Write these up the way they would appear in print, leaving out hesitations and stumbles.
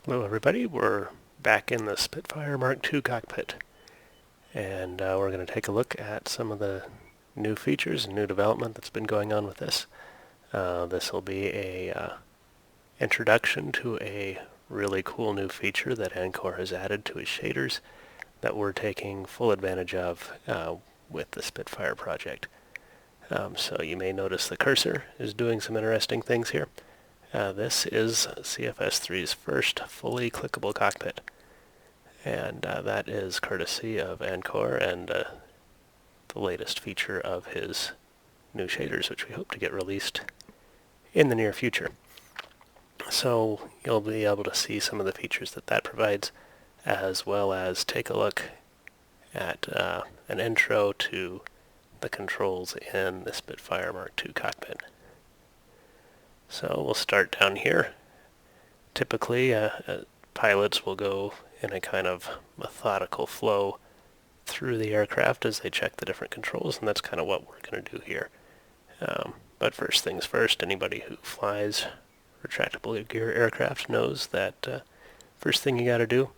Hello everybody, we're back in the Spitfire Mk.II cockpit, and we're going to take a look at some of the new features and new development that's been going on with this. This will be a introduction to a really cool new feature that Ankor has added to its shaders that we're taking full advantage of with the Spitfire project. So you may notice the cursor is doing some interesting things here. This is CFS3's first fully clickable cockpit, and that is courtesy of Ankor and the latest feature of his new shaders, which we hope to get released in the near future. So you'll be able to see some of the features that provides, as well as take a look at an intro to the controls in the Spitfire Mk.II cockpit. So we'll start down here. Typically, pilots will go in a kind of methodical flow through the aircraft as they check the different controls, and that's kind of what we're going to do here. But first things first, anybody who flies retractable gear aircraft knows that first thing you got to do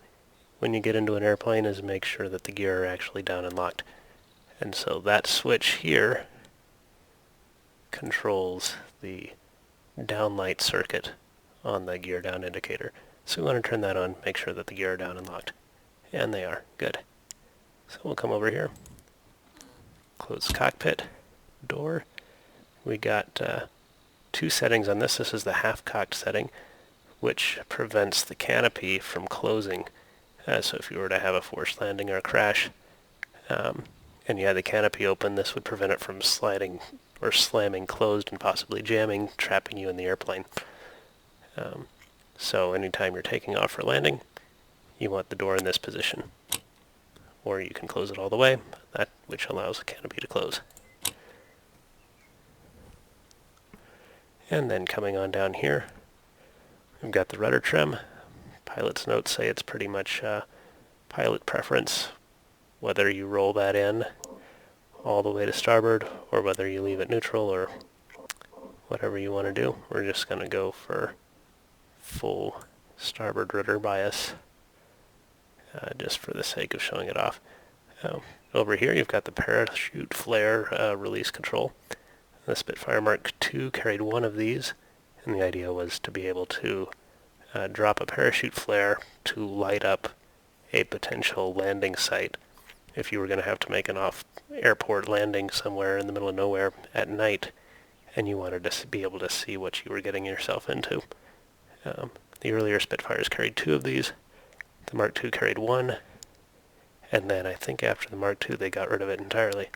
when you get into an airplane is make sure that the gear are actually down and locked. And so that switch here controls the downlight circuit on the gear down indicator. So we want to turn that on, make sure that the gear are down and locked. And they are. Good. So we'll come over here, close cockpit door. We got two settings on this. This is the half-cocked setting, which prevents the canopy from closing. So if you were to have a forced landing or a crash, and you had the canopy open, this would prevent it from sliding or slamming closed and possibly jamming, trapping you in the airplane. So anytime you're taking off for landing, you want the door in this position. Or you can close it all the way, which allows the canopy to close. And then coming on down here, we've got the rudder trim. Pilot's notes say it's pretty much pilot preference, whether you roll that in all the way to starboard or whether you leave it neutral or whatever you want to do. We're just going to go for full starboard rudder bias just for the sake of showing it off. Over here you've got the parachute flare release control. The Spitfire Mk.II carried one of these, and the idea was to be able to drop a parachute flare to light up a potential landing site if you were going to have to make an off-airport landing somewhere in the middle of nowhere at night and you wanted to be able to see what you were getting yourself into. The earlier Spitfires carried two of these. The Mk.II carried one, and then I think after the Mk.II they got rid of it entirely.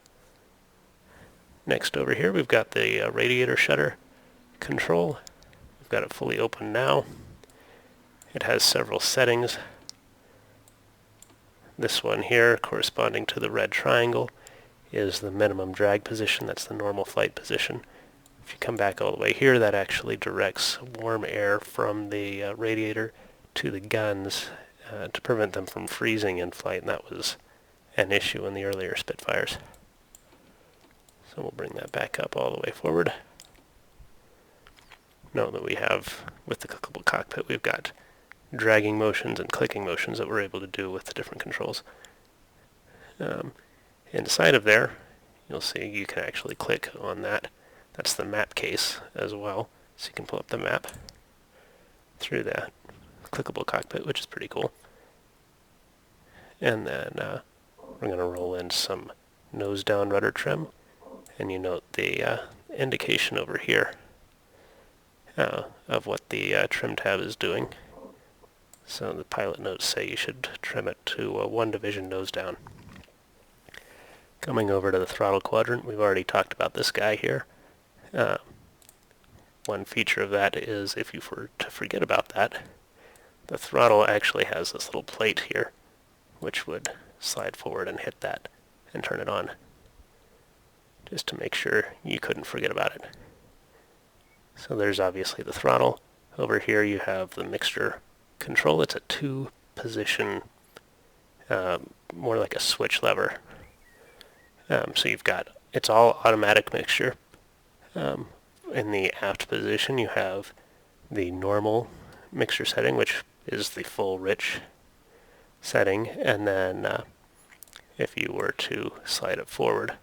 Next over here we've got the radiator shutter control. We've got it fully open now. It has several settings. This one here, corresponding to the red triangle, is the minimum drag position. That's the normal flight position. If you come back all the way here, that actually directs warm air from the radiator to the guns to prevent them from freezing in flight, and that was an issue in the earlier Spitfires. So we'll bring that back up all the way forward. Note that we have, with the clickable cockpit, we've got dragging motions and clicking motions that we're able to do with the different controls. Inside of there, you'll see you can actually click on that. That's the map case as well, so you can pull up the map through that clickable cockpit, which is pretty cool. And then we're going to roll in some nose down rudder trim, and you note the indication over here of what the trim tab is doing. So the pilot notes say you should trim it to 1 division nose down. Coming over to the throttle quadrant, we've already talked about this guy here. One feature of that is if you were to forget about that, the throttle actually has this little plate here, which would slide forward and hit that and turn it on, just to make sure you couldn't forget about it. So there's obviously the throttle. Over here you have the mixture control. It's a 2-position, more like a switch lever. So you've got, it's all automatic mixture. In the aft position you have the normal mixture setting, which is the full rich setting, and then if you were to slide it forward,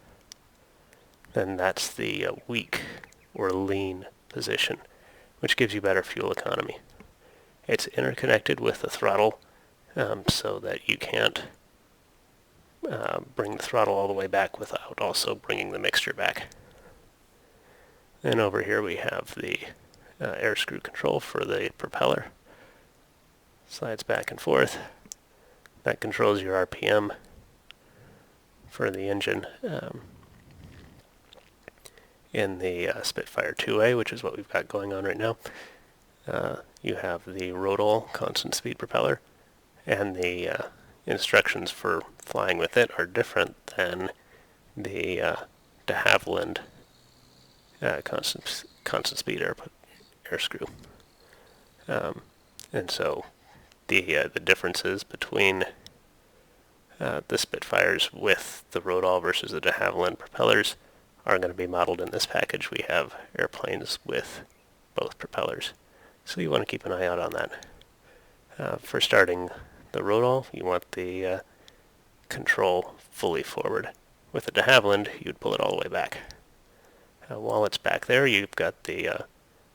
then that's the weak or lean position, which gives you better fuel economy. It's interconnected with the throttle so that you can't bring the throttle all the way back without also bringing the mixture back. And over here we have the air screw control for the propeller. Slides back and forth. That controls your RPM for the engine. In the Spitfire 2A, which is what we've got going on right now, you have the Rodol constant speed propeller, and the instructions for flying with it are different than the de Havilland constant speed air screw. And so the differences between the Spitfires with the Rodol versus the de Havilland propellers are going to be modeled in this package. We have airplanes with both propellers, so you want to keep an eye out on that. For starting the Rodol, you want the control fully forward. With the de Havilland, you'd pull it all the way back. While it's back there, you've got the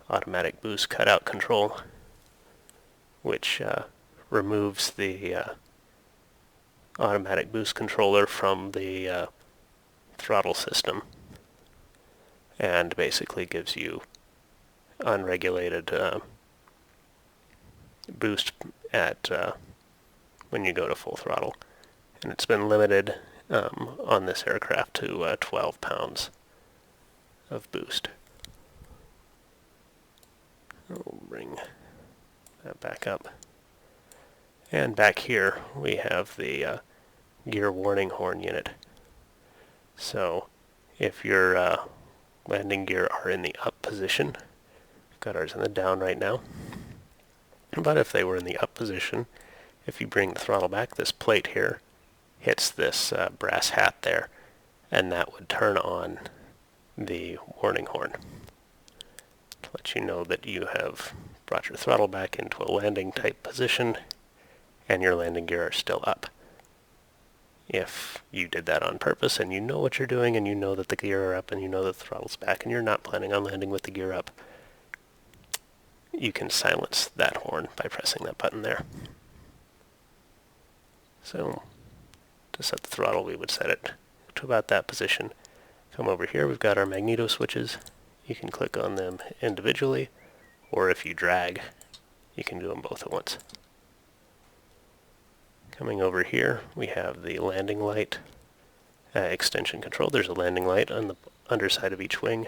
automatic boost cutout control, which removes the automatic boost controller from the throttle system and basically gives you unregulated boost at when you go to full throttle. And it's been limited on this aircraft to 12 pounds of boost. We'll bring that back up. And back here we have the gear warning horn unit. So if your landing gear are in the up position, we've got ours in the down right now, but if they were in the up position, if you bring the throttle back, this plate here hits this brass hat there, and that would turn on the warning horn to let you know that you have brought your throttle back into a landing type position and your landing gear are still up. If you did that on purpose and you know what you're doing and you know that the gear are up and you know that the throttle's back and you're not planning on landing with the gear up, you can silence that horn by pressing that button there. So to set the throttle, we would set it to about that position. Come over here, we've got our magneto switches. You can click on them individually, or if you drag, you can do them both at once. Coming over here, we have the landing light extension control. There's a landing light on the underside of each wing,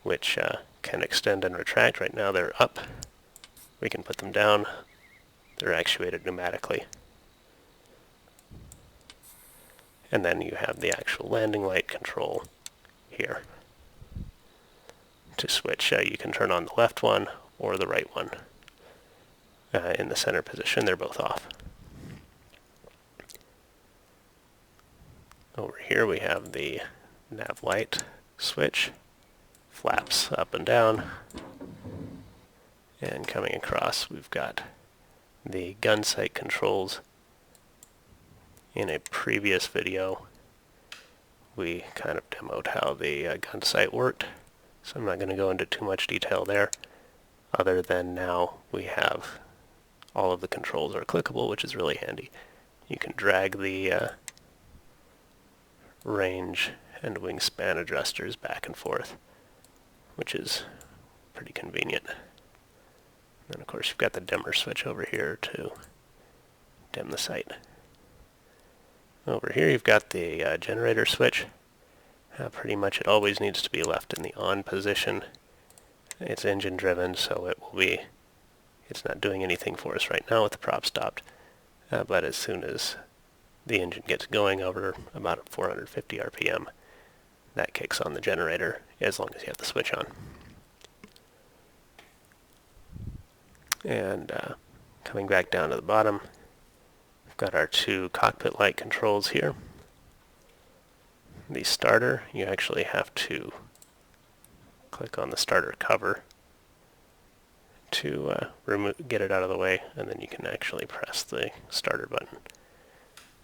which can extend and retract. Right now they're up. We can put them down. They're actuated pneumatically. And then you have the actual landing light control here. To switch, you can turn on the left one or the right one. In the center position, they're both off. Over here we have the nav light switch, flaps up and down, and coming across we've got the gun sight controls. In a previous video we kind of demoed how the gun sight worked, so I'm not going to go into too much detail there, other than now we have all of the controls are clickable, which is really handy. You can drag the range and wingspan adjusters back and forth, which is pretty convenient. And of course you've got the dimmer switch over here to dim the sight. Over here you've got the generator switch. Pretty much it always needs to be left in the on position. It's engine driven, so it's not doing anything for us right now with the prop stopped, but as soon as the engine gets going over about 450 RPM, that kicks on the generator as long as you have the switch on. And coming back down to the bottom, we've got our two cockpit light controls here. The starter, you actually have to click on the starter cover to get it out of the way, and then you can actually press the starter button.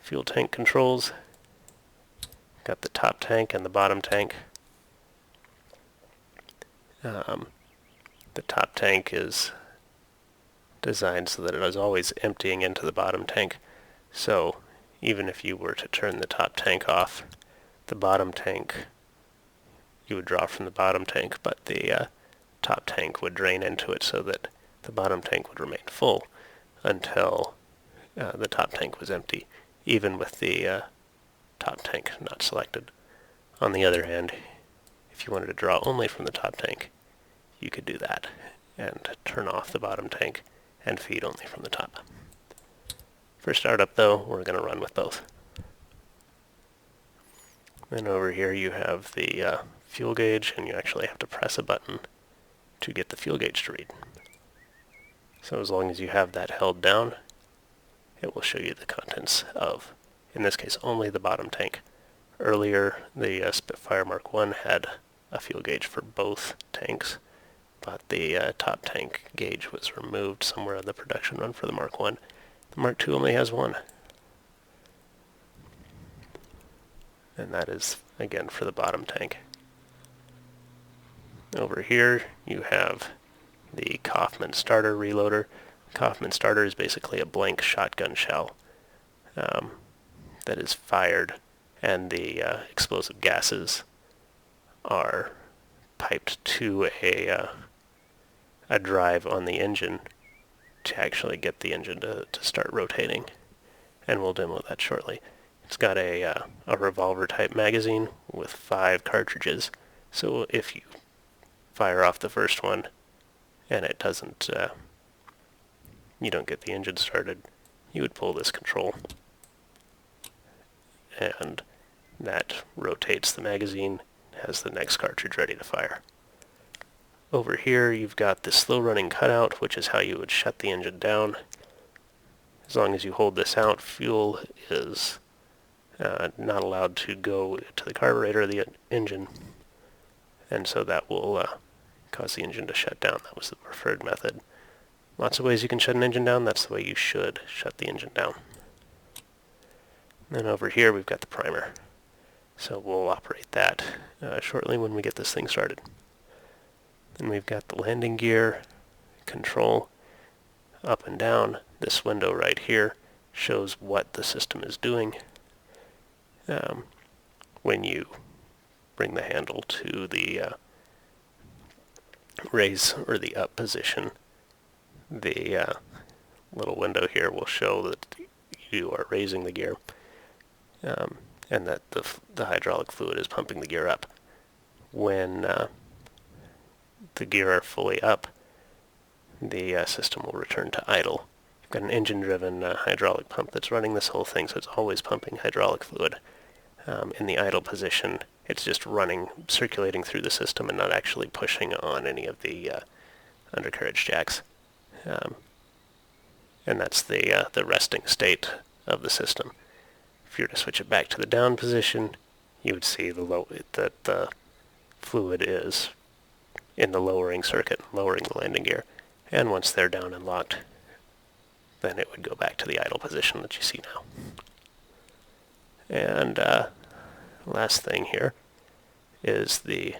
Fuel tank controls. Got the top tank and the bottom tank. The top tank is designed so that it is always emptying into the bottom tank. So even if you were to turn the top tank off, the bottom tank, you would draw from the bottom tank, but the top tank would drain into it so that the bottom tank would remain full until the top tank was empty, even with the top tank not selected. On the other hand, if you wanted to draw only from the top tank, you could do that and turn off the bottom tank and feed only from the top. For startup though, we're going to run with both. Then over here you have the fuel gauge, and you actually have to press a button to get the fuel gauge to read. So as long as you have that held down, it will show you the contents of, in this case, only the bottom tank. Earlier, the Spitfire Mk.IIA had a fuel gauge for both tanks, but the top tank gauge was removed somewhere on the production run for the Mk.IIA. The Mk.II only has one. And that is, again, for the bottom tank. Over here, you have the Kaufman starter reloader. Kaufman starter is basically a blank shotgun shell that is fired, and the explosive gases are piped to a drive on the engine to actually get the engine to start rotating, and we'll demo that shortly. It's got a revolver type magazine with 5 cartridges, so if you fire off the first one and it doesn't, you don't get the engine started, you would pull this control, and that rotates the magazine, has the next cartridge ready to fire. Over here you've got the slow running cutout, which is how you would shut the engine down. As long as you hold this out, fuel is not allowed to go to the carburetor of the engine, and so that will cause the engine to shut down. That was the preferred method. Lots of ways you can shut an engine down. That's the way you should shut the engine down. Then over here we've got the primer. So we'll operate that shortly when we get this thing started. Then we've got the landing gear control up and down. This window right here shows what the system is doing. When you bring the handle to the raise or the up position, the little window here will show that you are raising the gear, and that the hydraulic fluid is pumping the gear up. When the gear are fully up, the system will return to idle. You've got an engine-driven hydraulic pump that's running this whole thing, so it's always pumping hydraulic fluid. In the idle position, it's just running, circulating through the system and not actually pushing on any of the undercarriage jacks. And that's the resting state of the system. If you were to switch it back to the down position, you would see that the fluid is in the lowering circuit, lowering the landing gear. And once they're down and locked, then it would go back to the idle position that you see now. And last thing here is the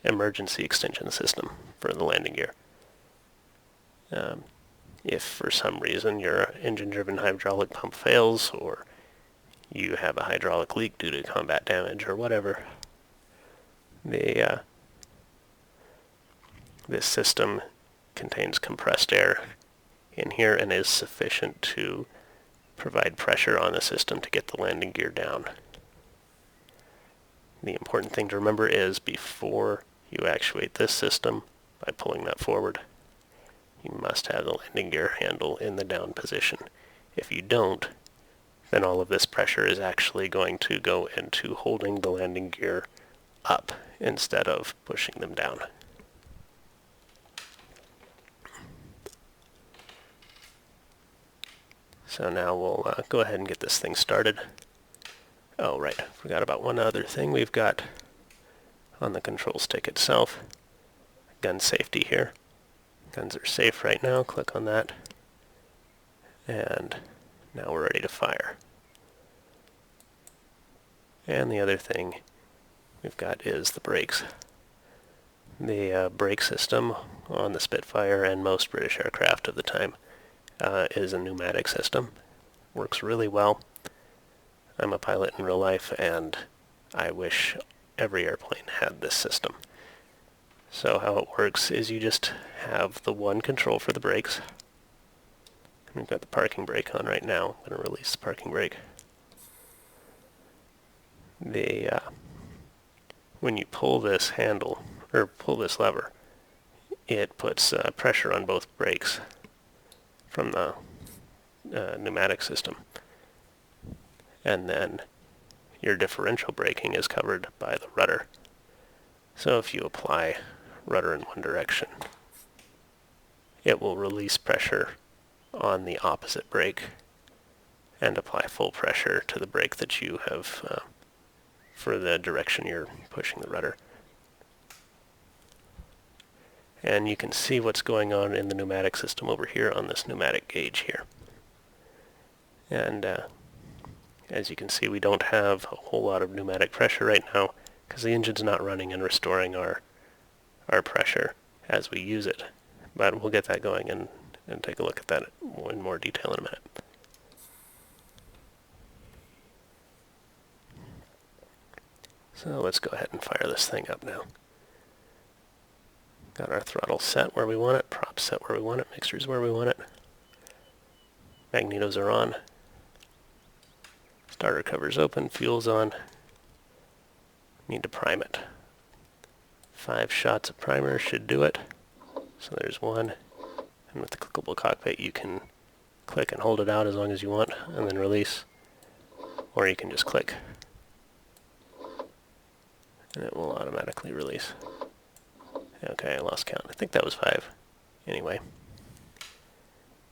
emergency extension system for the landing gear. If for some reason your engine-driven hydraulic pump fails, or you have a hydraulic leak due to combat damage or whatever, this system contains compressed air in here and is sufficient to provide pressure on the system to get the landing gear down. The important thing to remember is before you actuate this system by pulling that forward, you must have the landing gear handle in the down position. If you don't, then all of this pressure is actually going to go into holding the landing gear up instead of pushing them down. So now we'll go ahead and get this thing started. Oh, right, forgot about one other thing. We've got on the control stick itself gun safety here. Guns are safe right now. Click on that. And now we're ready to fire. And the other thing we've got is the brakes. The brake system on the Spitfire and most British aircraft of the time is a pneumatic system. Works really well. I'm a pilot in real life, and I wish every airplane had this system. So how it works is you just have the one control for the brakes. We've got the parking brake on right now. I'm going to release the parking brake. When you pull this handle, or pull this lever, it puts pressure on both brakes from the pneumatic system. And then your differential braking is covered by the rudder. So if you apply rudder in one direction, it will release pressure on the opposite brake and apply full pressure to the brake that you have for the direction you're pushing the rudder. And you can see what's going on in the pneumatic system over here on this pneumatic gauge here. And as you can see, we don't have a whole lot of pneumatic pressure right now because the engine's not running and restoring our pressure as we use it. But we'll get that going and take a look at that in more detail in a minute. So let's go ahead and fire this thing up now. Got our throttle set where we want it, props set where we want it, mixtures where we want it. Magnetos are on. Starter cover's open, fuel's on. Need to prime it. 5 shots of primer should do it. So there's one. And with the clickable cockpit, you can click and hold it out as long as you want, and then release. Or you can just click, and it will automatically release. Okay, I lost count. I think that was 5. Anyway,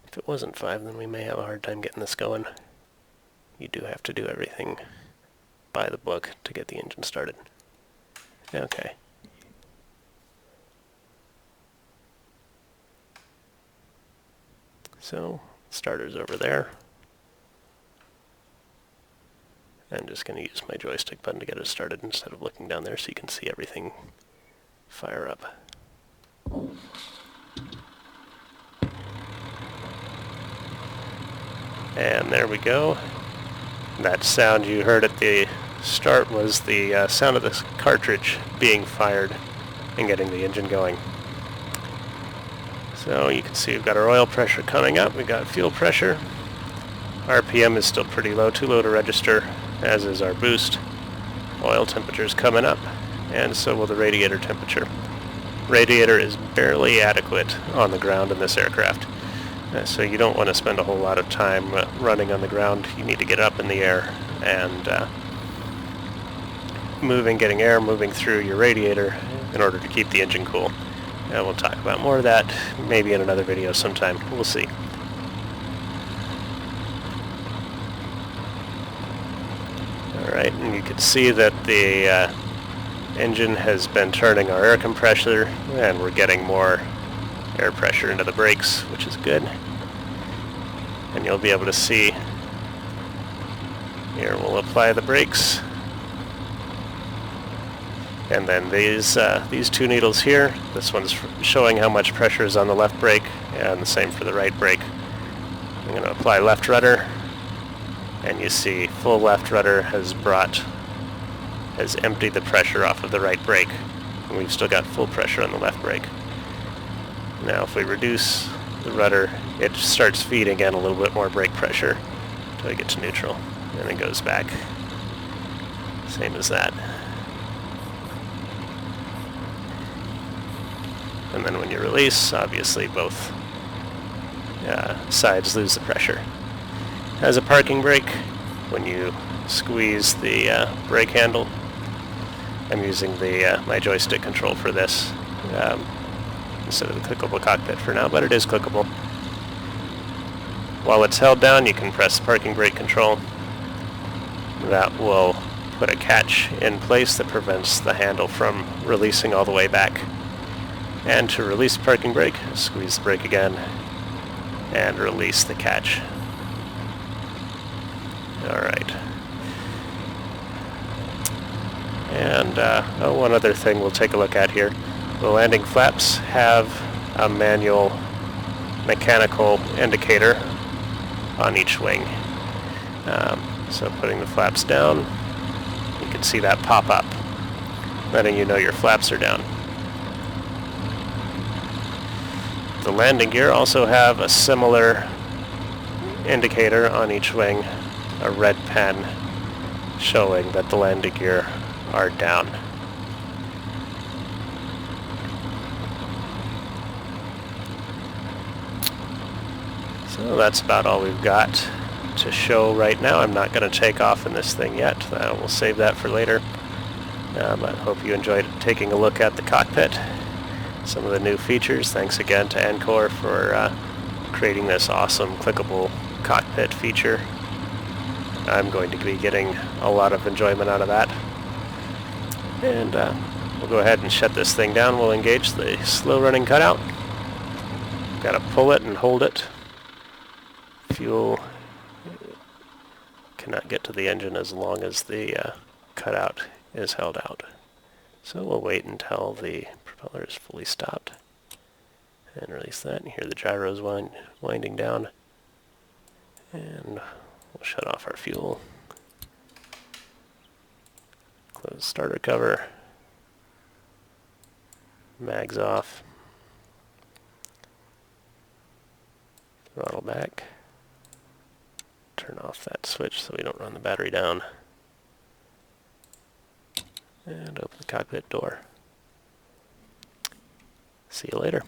if it wasn't 5, then we may have a hard time getting this going. You do have to do everything by the book to get the engine started. Okay. So, starter's over there. I'm just going to use my joystick button to get it started instead of looking down there so you can see everything fire up. And there we go. That sound you heard at the start was the sound of this cartridge being fired and getting the engine going. So you can see we've got our oil pressure coming up, we've got fuel pressure. RPM is still pretty low, too low to register, as is our boost. Oil temperature is coming up, and so will the radiator temperature. Radiator is barely adequate on the ground in this aircraft. So you don't want to spend a whole lot of time running on the ground. You need to get up in the air and getting air moving through your radiator in order to keep the engine cool. And we'll talk about more of that maybe in another video sometime. We'll see. Alright, and you can see that the engine has been turning our air compressor, and we're getting more air pressure into the brakes, which is good. And you'll be able to see here, we'll apply the brakes. And then these 2 needles here, this one's showing how much pressure is on the left brake, and the same for the right brake. I'm going to apply left rudder, and you see full left rudder has emptied the pressure off of the right brake, and we've still got full pressure on the left brake. Now if we reduce the rudder, it starts feeding in a little bit more brake pressure until it gets to neutral, and it goes back. Same as that. And then when you release, obviously both sides lose the pressure. As a parking brake, when you squeeze the brake handle, I'm using my joystick control for this instead of the clickable cockpit for now, but it is clickable. While it's held down, you can press parking brake control. That will put a catch in place that prevents the handle from releasing all the way back. And to release the parking brake, squeeze the brake again and release the catch. Alright. And one other thing we'll take a look at here. The landing flaps have a manual mechanical indicator on each wing. So putting the flaps down, you can see that pop up, letting you know your flaps are down. The landing gear also have a similar indicator on each wing, a red pen showing that the landing gear are down. So that's about all we've got to show right now. I'm not going to take off in this thing yet. We'll save that for later. But hope you enjoyed taking a look at the cockpit, some of the new features. Thanks again to Ankor for creating this awesome clickable cockpit feature. I'm going to be getting a lot of enjoyment out of that. And we'll go ahead and shut this thing down. We'll engage the slow running cutout. Got to pull it and hold it. Fuel cannot get to the engine as long as the cutout is held out. So we'll wait until the propeller is fully stopped and release that. You hear the gyros winding down. And we'll shut off our fuel. Close starter cover. Mags off. Throttle back. Turn off that switch so we don't run the battery down. And open the cockpit door. See you later.